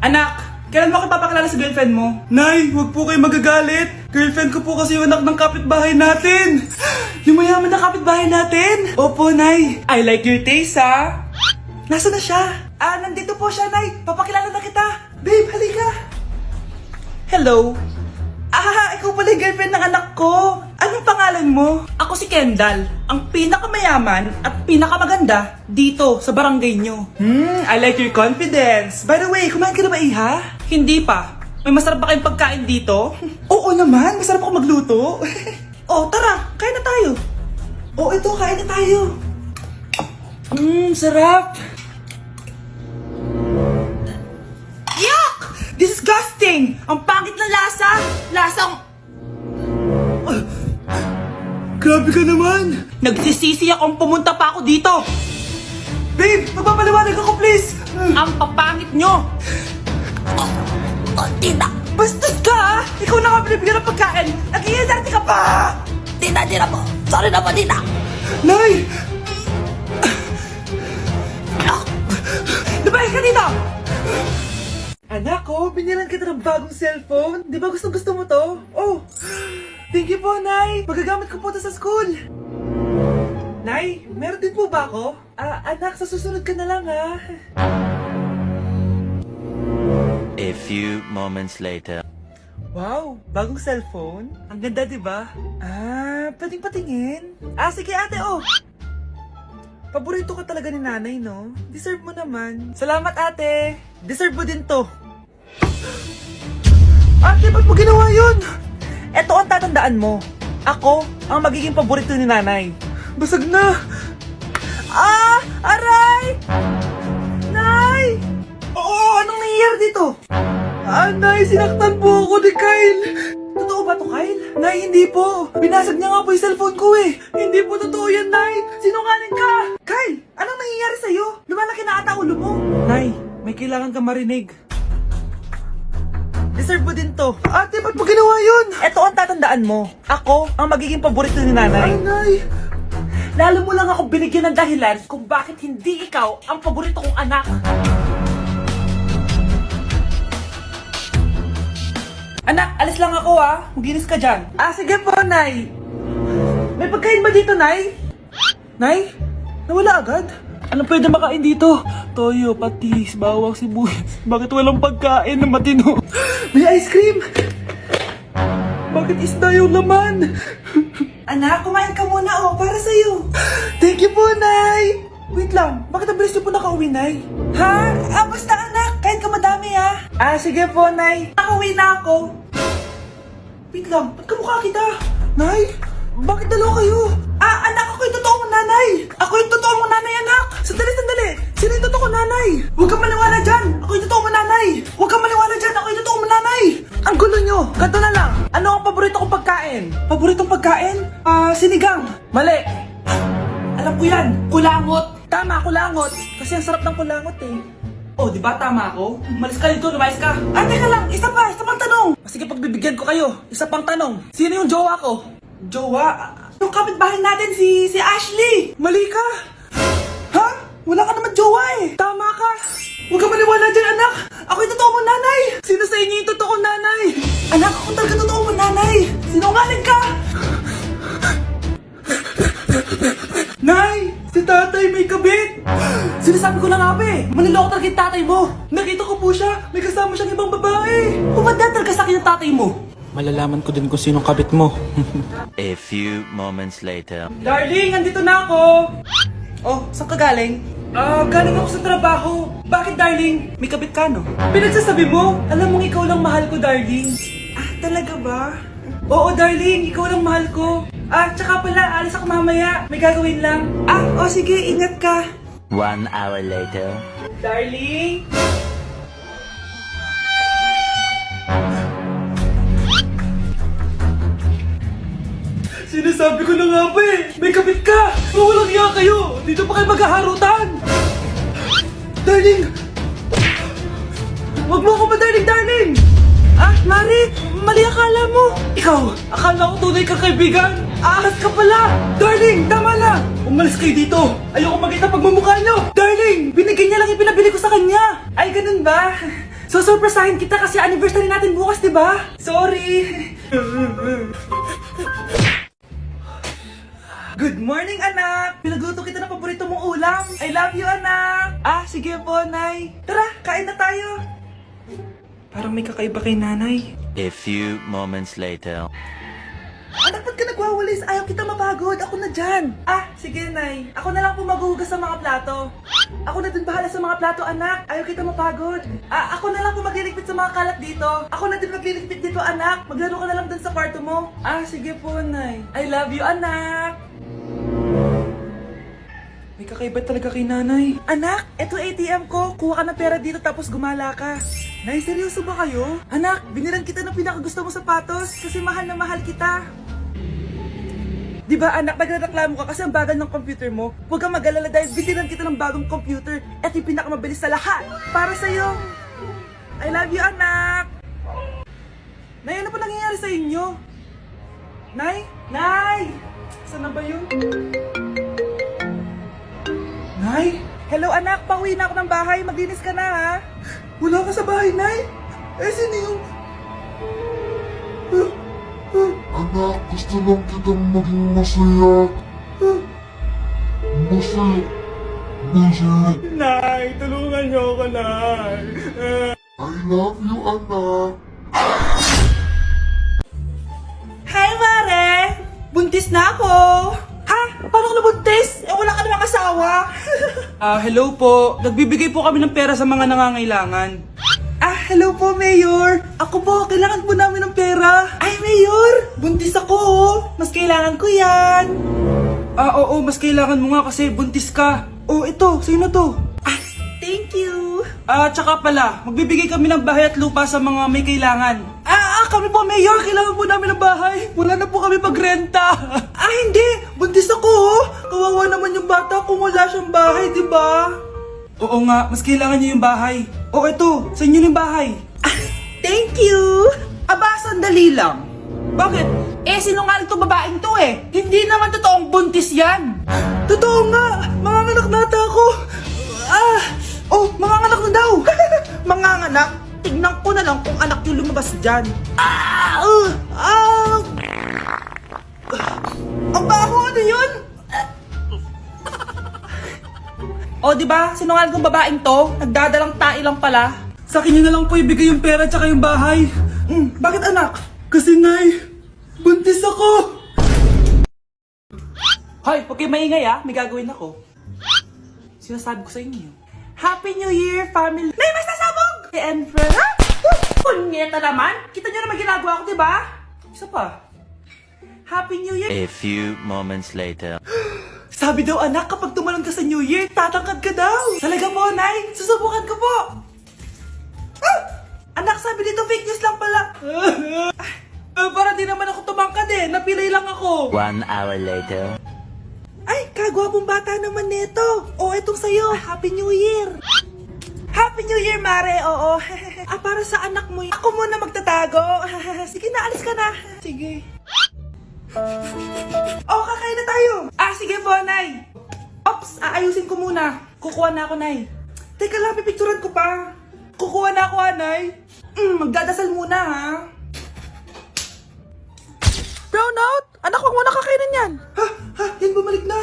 Anak, kailan mo ako papakilala sa girlfriend mo? Nay, huwag po kayo magagalit. Girlfriend ko po kasi yung anak ng kapitbahay natin. Yung mayaman na kapitbahay natin. Opo, Nay. I like your taste, ha? Nasaan na siya? Nandito po siya, Nay. Papakilala na kita. Babe, halika. Hello. Ikaw pala yung girlfriend ng anak ko. Anong pangalan mo? Ako si Kendall, ang pinakamayaman at pinakamaganda dito sa barangay nyo. I like your confidence. By the way, kumain ka na ba, Iha? Hindi pa. May masarap ba kayong pagkain dito? Oo naman, masarap ako magluto. Tara, kain na tayo. Ito, kain na tayo. Sarap. Yuck! Disgusting! Ang pangit na lasa! Lasang... Grabe ka naman! Nagsisisi akong pumunta pa ako dito! Babe, magpapaliwanag ako please! Ang papangit nyo! Tita! Bastos ka ha! Ikaw na nga binibigyan ng pagkain! Nag-iinarte ka pa! Tita po! Sorry na po, tita! Nay! Nabahin ka dito! Anak ko, binilan kita ng bagong cellphone. Di ba gusto mo to? Thank you po, Nay. Magagamit ko po to sa school. Nay, meron din po ba ako? Anak, sa susunod ka na lang, ha? A few moments later. Wow, bagong cellphone? Ang ganda, di ba? Pwedeng patingin? Sige ate, Paborito ka talaga ni nanay, no? Deserve mo naman. Salamat, ate. Deserve mo din to. Ate, ba't mo ginawa yun? Eto ang tatandaan mo. Ako ang magiging paborito ni nanay. Basag na. Aray! Nay! Anong nangyayari dito? Nay, sinaktan po ako ni Kyle. Totoo ba to, Kyle? Nay, hindi po. Binasag niya nga po yung cellphone ko eh. Hindi po totoo yan, Nay. Sinungaling ka. Kyle, anong nangyayari sa'yo? Lumalaki na ata ulo mo. Nay, may kailangan ka marinig. Deserve mo din to. Ate, ba't mo ginawa yun? Eto ang tatandaan mo. Ako ang magiging paborito ni nanay. Nay! Lalo mo lang ako binigyan ng dahilan kung bakit hindi ikaw ang paborito kong anak. Anak, alis lang ako Maginis ka dyan. Sige po, Nay. May pagkain ba dito, Nay? Nay? Nawala agad? Ano pwede makain dito? Toyo, patis, bawang, sibuyas. Bakit walang pagkain na matino? May ice cream! Bakit isda yung laman? Anak, kumain ka muna para sa'yo. Thank you po, Nay! Wait lang, bakit ang bilis niyo po nakauwi, Nay? Basta anak, kain ka madami sige po, Nay. Nakauwi na ako. Wait lang, ba't kamukha kita? Nay, bakit dalawa kayo? Anak, ako yung totoo mong nanay. Ako yung totoo mong nanay, anak. Sandali. Sino yung totoo mong nanay? Huwag kang maniwala dyan. Ako yung totoo mong nanay. Huwag kang maniwala dyan. Ako yung totoo mong nanay. Ang gulo nyo. Ganto na lang. Ano ang paborito kong pagkain? Paboritong pagkain? Sinigang. Mali. Alam ko yan. Kulangot. Tama, kulangot. Kasi ang sarap ng kulangot eh. Di ba tama ako? Malis ka dito, lumayas ka. Teka lang. Isa pang tanong. Sige, pagbibigyan ko kayo. Isa pang tanong. Sino yung jowa ko? Jowa? Yung kapitbahay natin, si Ashley! Mali ka! Wala ka naman jowa eh! Tama ka! Huwag ka maniwala dyan, anak! Ako yung totoo mong nanay! Sino sa inyo yung totoo nanay? Anak, ako talaga totoo mong nanay! Sinungaling ka! Nay! Si tatay may kabit! Sinasabi ko na nga maniloko talaga yung tatay mo! Nakita ko po siya! May kasama siyang ibang babae! Humanda talaga sa akin yung tatay mo! Malalaman ko din kung sinong kabit mo. A few moments later. Darling, andito na ako! Saan ka galing? Galing ako sa trabaho. Bakit, darling? May kabit ka, no? Pinagsasabi mo? Alam mong ikaw lang mahal ko, darling. Talaga ba? Oo, darling. Ikaw lang mahal ko. Tsaka pala, alis ako mamaya. May gagawin lang. Sige. Ingat ka. 1 hour later. Darling? Sinasabi ko na nga may kabit ka! Walang iya kayo! Dito pa kayo maghaharutan! Darling! Huwag mo ako darling! Mari! Mali akala mo! Ikaw! Akala ko tunay kang kaibigan! Ahas ka pala! Darling! Tama na! Umalis kayo dito! Ayoko makita pagmumukha nyo! Darling! Binigyan niya lang yung pinabili ko sa kanya! Ay, ganun ba? Susurpresahin kita kasi anniversary natin bukas, di ba? Sorry! Good morning, anak! Pinagluto kita ng paborito mong ulam. I love you, anak! Sige po, Nay. Tara, kain na tayo. Parang may kakaiba kay nanay. A few moments later. Anak, ba't ka nagwawalis? Ayaw kita mapagod. Ako na dyan. Sige, Nay. Ako na lang po maghuhugas sa mga plato. Ako na din bahala sa mga plato, anak. Ayaw kita mapagod. Ako na lang po magliligpit sa mga kalat dito. Ako na din magliligpit dito, anak. Maglaro ka na lang dun sa kwarto mo. Sige po, Nay. I love you, anak. May kakaiba talaga kay nanay. Anak, eto ATM ko. Kuha ka ng pera dito tapos gumala ka. Nay, seryoso ba kayo? Anak, binilan kita ng pinakagusto mong sapatos kasi mahal na mahal kita. Di ba anak, nagreklamo ka kasi ang bagal ng computer mo? Huwag kang mag-alala dahil binilan kita ng bagong computer at yung pinakamabilis sa lahat. Para sa'yo. I love you, anak. Nay, ano pa nangyayari sa inyo? Nay? Nay! Saan na ba yun? Nay? Hello anak, pauwi na ako ng bahay. Maglinis ka na ha? Wala ka sa bahay, Nay? Sino yung... Anak, gusto lang kitang maging masaya. Masaya. Nay, tulungan niyo ako, Nay. I love you, anak. Hi, Mare! Buntis na ako! Ha? Paano ka nabuntis? Wala ka namang asawa. Hello po. Nagbibigay po kami ng pera sa mga nangangailangan. Hello po, Mayor. Ako po, kailangan po namin ng pera. Ay, Mayor! Buntis ako, oh. Mas kailangan ko yan. Oo, mas kailangan mo nga kasi buntis ka. Ito, sino to? Thank you. Tsaka pala, magbibigay kami ng bahay at lupa sa mga may kailangan. Kami po, Mayor. Kailangan po namin ng bahay. Wala na po kami pagrenta. Hindi. Buntis ako, oh. Kawawa naman yung bata kung wala siyang bahay, di ba? Oo nga, mas kailangan niyo yung bahay. Ito, sa inyo yung bahay. Thank you. Sandali lang. Bakit? Sinungaling to babaeng to eh. Hindi naman totoong buntis yan. Totoo nga. Manganganak nata ako. Manganganak na daw. Manganganak? Tignan ko na lang kung anak yung lumabas dyan. Ang baho, ano yun? Diba? Sinungaling kong babaeng to. Nagdadalang tae lang pala. Sa akin niyo na lang po ibigay yung pera tsaka yung bahay. Bakit anak? Kasi Nay, buntis ako. Hoy, huwag kayo maingay may gagawin ako. Sinasabi ko sa inyo. Happy New Year, family! Nay, mas nasabog! And friends. Punyeta naman! Kita nyo naman ginagawa ko, diba? Isa pa. Happy New Year! A few moments later. Sabi daw anak, kapag tumalon ka sa New Year, tatangkad ka daw! Talaga po, Nay! Susubukan ko po! Anak, sabi dito fake news lang pala! Para di naman ako tumangkad napilay lang ako! 1 hour later. Ay, kagwapong bata naman nito. Etong sa'yo. Happy New Year. Happy New Year, Mare. Oo. Para sa anak mo. Ako muna magtatago. Sige na, alis ka na. Sige. Kakain na tayo. Sige po, Nay. Ops, aayusin ko muna. Kukuha na ako, Nay. Teka lang, pipicturan ko pa. Kukuha na ako, Nay. Magdadasal muna, ha. Brownout! Anak, huwag mo na kakainin yan! Yan bumalik na!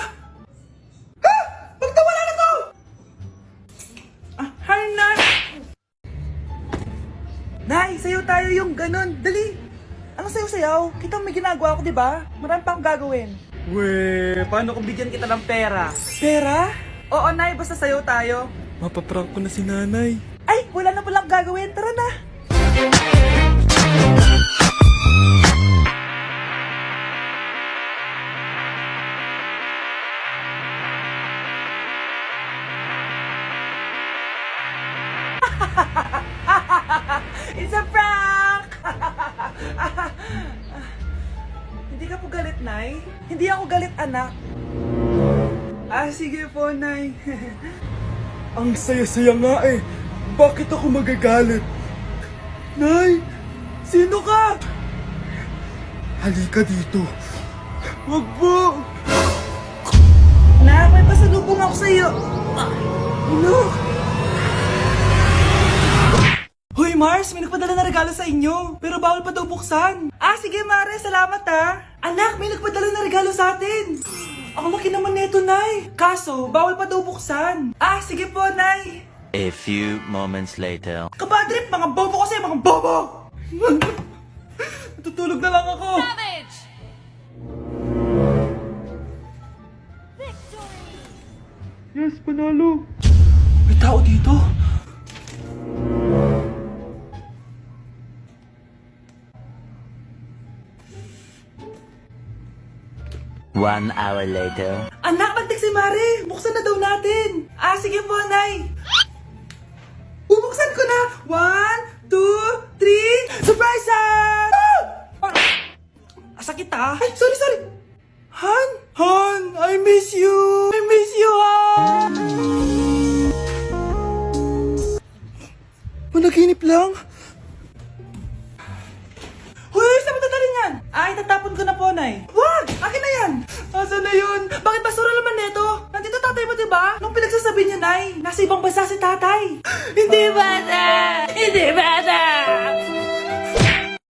Magtawala na to! Hi, Nay! Nay, sayaw tayo yung ganun. Dali! Anong sayaw-sayaw? Kita may ginagawa ko, di ba? Marami pa akong gagawin. Paano kung bigyan kita ng pera? Pera? Oo, Nay, basta sayaw tayo. Mapaprank ko na si nanay. Ay, wala na palang gagawin. Tara na! It's a prank! Hindi ka po galit, Nay? Hindi ako galit, anak. Sige po, Nay. Ang saya-saya nga Bakit ako magagalit? Nay, sino ka? Halika dito. Wag po. Nak, may pasalubong ako sa'yo. Ano? Mars, may nagpadala na regalo sa inyo. Pero bawal pa daw buksan. Ah, sige Mare, salamat ha. Anak, may nagpadala na regalo sa atin. Ang laki naman neto, Nay. Kaso, bawal pa daw buksan. Ah, sige po, Nay. A few moments later. Kapadrip, mga bobo kasi, mga bobo! Tutulog na lang ako. Yes, panalo. May tao dito. One hour later. Anak, magtik si Mare. Buksan na daw natin. Ah, sige po, Nay. Bubuksan ko na. 1, 2, 3. Surprise! Sakit ah. Ay, sorry. Han? Han, I miss you. I miss you, Han! Managinip lang. Hoy, saan mo dadalhin yan? Ay, tatapon ko na po, Nay. Wag! Akin na yan! Asan na yun? Bakit basura naman neto? Nandito tatay mo, diba? Nung pinagsasabi niyo, Nay, nasa ibang bansa si tatay. Hindi ba na? Hindi ba?